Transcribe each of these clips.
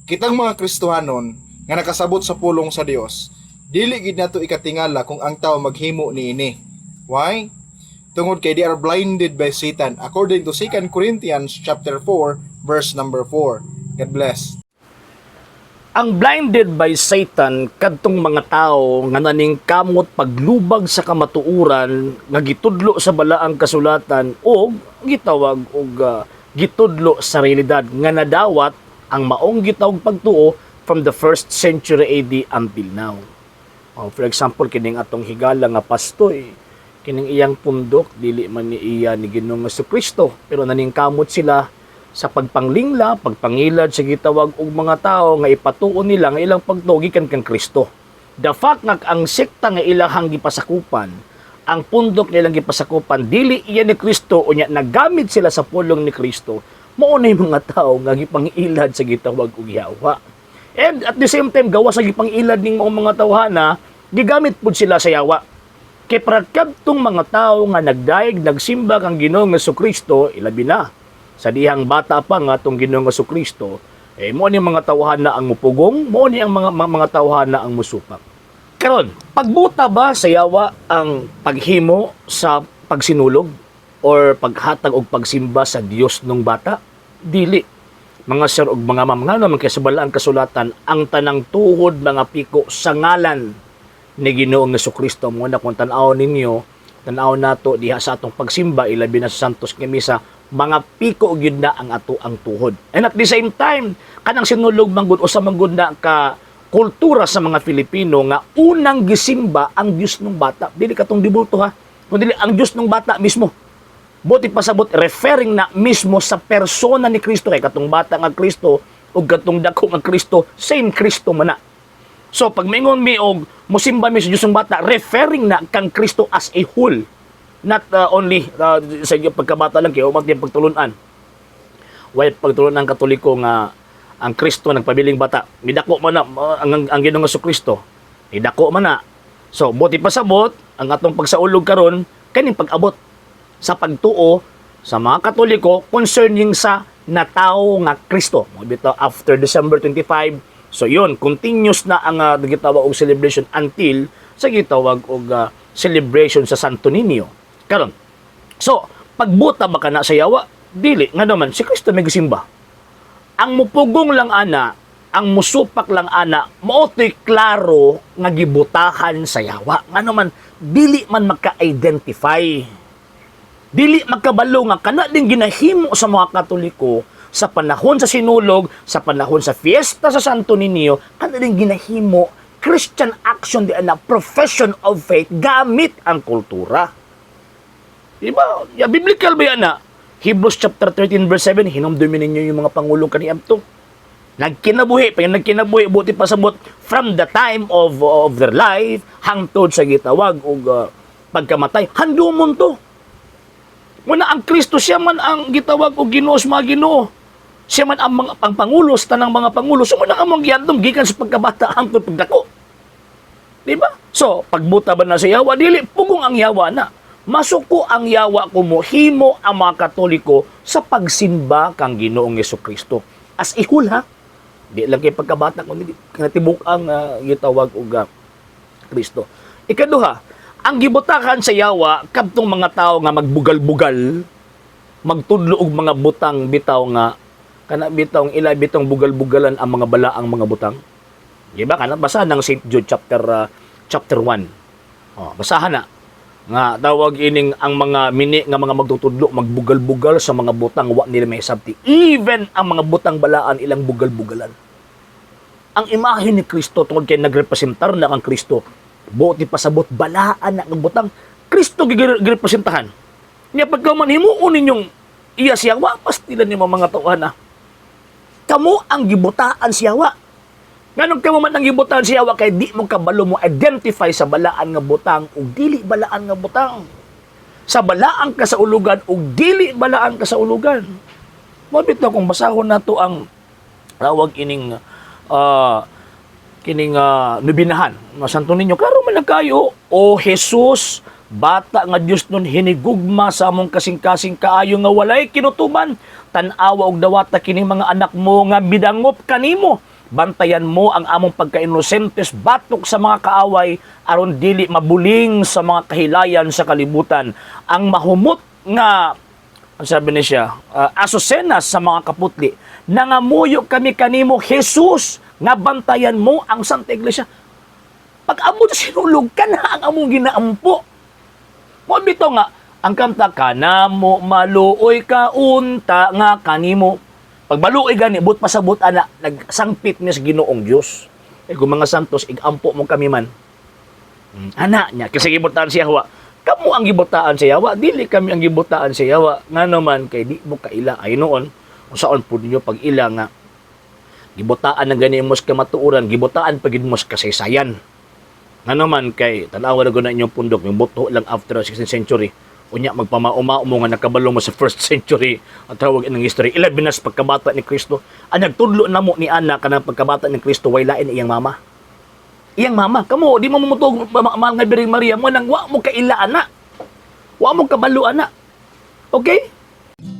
Kitang mga Kristohanon nga nakasabot sa pulong sa Dios, dili gid nato ikatingala kung ang tao maghimo niini. Why? Tungod kay they are blinded by Satan according to 2 Corinthians chapter 4 verse number 4. God bless. Ang blinded by Satan kadtong mga tao nga naning kamot paglubag sa kamatuuran nga gitudlo sa balaang kasulatan o gitawag og gitudlo sa realidad nga nadawat ang maong gitawag pagtuo from the 1st century AD until now. For example, kining atong higala nga pastoy, kining iyang pundok dili man ni iya ni Ginoong Jesucristo, pero naning kamot sila sa pagpanglingla, pagpangilad sa gitawag og mga tao nga ipatuon nila nga ilang pagtugi kang Kristo. The fact nga ang sekta nga ilahang gipasakupan, ang pundok nilang gipasakupan dili iya ni Kristo unya nagamit sila sa pulong ni Kristo, mao na mga tao nga gipangilad sa gitawag og yawa. And at the same time gawa sa gipangilad ning mga tawhana, gigamit pud sila sa yawa. Kay prakadtong mga tao nga nagdaig nagsimba kang Ginoong Jesucristo, ilabi na sa dihang bata pa nga tong Ginoong Jesucristo, mo ni mga tawhana ang mupugong, mo ni ang mga tawhana ang musupak. Karon, pagbuta ba sa yawa ang paghimo sa pagsinulog or paghatag og pagsimba sa Dios nung bata? Dili. Mga sir og mga ma'am, nga naman kay sa balaang kasulatan, ang tanang tuhod mga piko sa ngalan ni Ginoong Jesucristo. Mo na kung tan-aw ninyo, tan-aw nato diha sa atong pagsimba ilabi na sa Santos nga Misa, mga piko gyud na ang ato ang tuhod. And at the same time, kanang sinulog manggod usa manggod na ka kultura sa mga Filipino nga unang gisimba ang Dios nung bata. Dili katong dibulto ha, kundi ang Dios nung bata mismo. Buti pasabot referring na mismo sa persona ni Kristo, kay katong bata nga Kristo ug katong dako nga Kristo, same Kristo man na. So pag mingon mi og mosimba mi sa Dios ng bata, referring na kang Kristo as a whole, not only sa pagkabata lang kayo magtiyang pagtulunan. While pagtulunan Katoliko nga ang Kristo nagpabiling bata, midako man na ang Ginoong Jesucristo, midako man na. So buti pasabot ang atong pagsaulog karon kaning pag-abot sa pagtuo sa mga Katoliko concerning sa natao nga Kristo. Bitaw after December 25, so yun, continuous na ang gitawag og celebration until sa gitawag og celebration sa Santo Niño. Karon. So, pagbuta ba kana sa yawa? Dili nga naman si Kristo may gisimba. Ang mupugong lang ana, ang musupak lang ana, maotoy klaro nga gibutahan sa yawa. Nga naman dili man maka-identify. Dili magkabalo nga kana din ginahimo sa mga Katoliko sa panahon sa sinulog, sa panahon sa fiesta sa Santo Niño, kana din ginahimo Christian action di na profession of faith gamit ang kultura. Diba? Ya biblical ba yan na? Hebrews chapter 13 verse 7, hinumdumin ninyo yung mga pangulong kaniadto. Nagkinabuhi, pag nagkinabuhi, buti pasabot from the time of their life hangtod sa gitawag og pagkamatay. Handumon to. Muna ang Kristo, siya man ang gitawag og Ginoo sa mga Ginoo. Siya man ang pangulo sa tanang mga pangulo. So muna among giandom gikan sa pagkabata hangtod pagdako. Diba? So, pagbuta ba na sa yawa, dili pugong ang yawa na. Masuko ang yawa ko mo, himo ang mga Katoliko sa pagsimba kang Ginoong Jesucristo. As ihul ha, di lang kay pagkabata kundi natibuk ang gitawag og Kristo. Ikaduha, ang gibutakan sa yawa kadtong mga tao nga magbugal-bugal, magtudlo og mga butang bitaw nga kana bitaw ila bitong bugal-bugalan ang mga balaang mga butang. Di ba kana basa ng St. Jude chapter 1. Basahan na. Nga tawag ining ang mga mini nga mga magtutudlo magbugal-bugal sa mga butang wa nila may sabti. Even ang mga butang balaan ilang bugal-bugalan. Ang imahe ni Kristo tungod kay nagrepresentar na ang Kristo. Buti pasabot balaan na ang butang. Kristo girepresentahan. Nya pagka man himuon ninyong iya siya wa pastilan ni mga tawhan na. Kamo ang gibutaan siya wa. Nganong kamo man ang gibutaan siya wa kay di mo kabalo mo identify sa balaan nga butang ug dili balaan nga butang. Sa balaan ka sa ulugan ug dili balaan ka sa ulugan. Mabit na kung basahon nato ang tawag ining nubinahan. Santo Niño, klaro man nagkayo, O Jesus, Bata nga Dios nun hinigugma sa among kasing-kasing kaayo nga walay kinutuban. Tan-awa og dawata kining mga anak mo nga bidangop kanimo. Bantayan mo ang among pagka-inosentes batok sa mga kaaway aron dili mabuling sa mga kahilayan sa kalibutan. Ang mahumot nga ang sabi ni siya, asusenas sa mga kaputli, nangamuyo kami kanimo Jesus nga bantayan mo ang Santa Iglesia. Pag amo sinulog ka na ang among ginaampo. Mo bito nga ang kanta kanamo maluoy ka unta nga kanimo. Pag maluoy gani but pasabot ana nagsangpit ni sa Ginoong Dios. Kung mga santos igampo mo kami man. Ana nya kasi gibutaan si Yahwa. Kamo ang gibutaan si Yahwa, dili kami ang gibutaan si Yahwa. Nga naman kay di mo kaila ay noon kung saan po ninyo pag ila nga gibutaan ng gani mos kamatuuran, gibutaan pagid mos kasaysayan. Nga naman kay tanawa na guna inyong pundok yung buto lang after 16th century. Unya magpamauma mo nga nakabalo mo sa 1st century at tawag inang history. Ilabinas pagkabata ni Kristo. Ang nagtudlo na mo ni Ana kanang pagkabata ni Kristo way lain iyang mama. Iyang mama, kamo di mo mumutog mahal nga Birheng Maria mo nang wa mo kaila ana. Wa mo kabalo ana. Okay?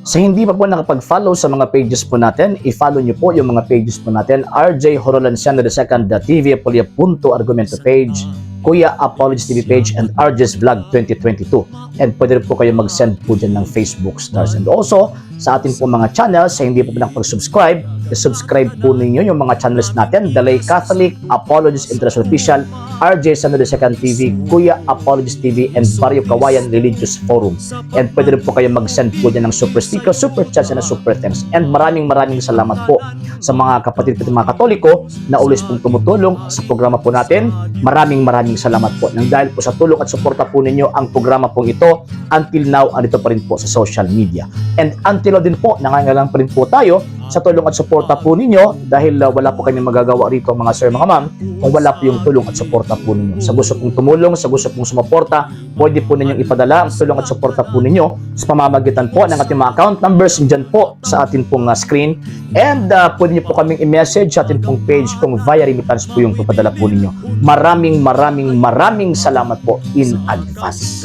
Sa hindi pa po nakapag-follow sa mga pages po natin, i-follow nyo po yung mga pages po natin, RJ Horolanciano II, TV Apolia Punto Argumento page, Kuya Apologies TV page, and RJ's Vlog 2022. And pwede rin po kayo mag-send po dyan ng Facebook stars. And also, sa ating po mga channels, sa hindi po nakapag-subscribe, i-subscribe po ninyo yung mga channels natin, The Lay Catholic, Apologies International Official, RJ Sano II TV, Kuya Apologies TV, and Barrio Kawayan Religious Forum. And pwede rin po kayo mag-send po dyan ng super sticker, super chats, and super thanks. And maraming salamat po sa mga kapatid at mga Katoliko na ulis pong tumutulong sa programa po natin. Maraming salamat po. Nang dahil po sa tulong at suporta po ninyo, ang programa pong ito, until now, andito pa rin po sa social media. And until now din po, nangangailangan pa rin po tayo sa tulong at suporta po ninyo dahil wala po kami magagawa rito mga sir, mga ma'am, kung wala po yung tulong at suporta po ninyo. Sa gusto pong tumulong, sa gusto pong sumuporta, pwede po ninyong ipadala ang tulong at suporta po ninyo sa pamamagitan po ng ating mga account numbers dyan po sa ating pong screen. And pwede niyo po kaming i-message sa ating pong page kung via remittance po yung papadala po ninyo. Maraming salamat po in advance.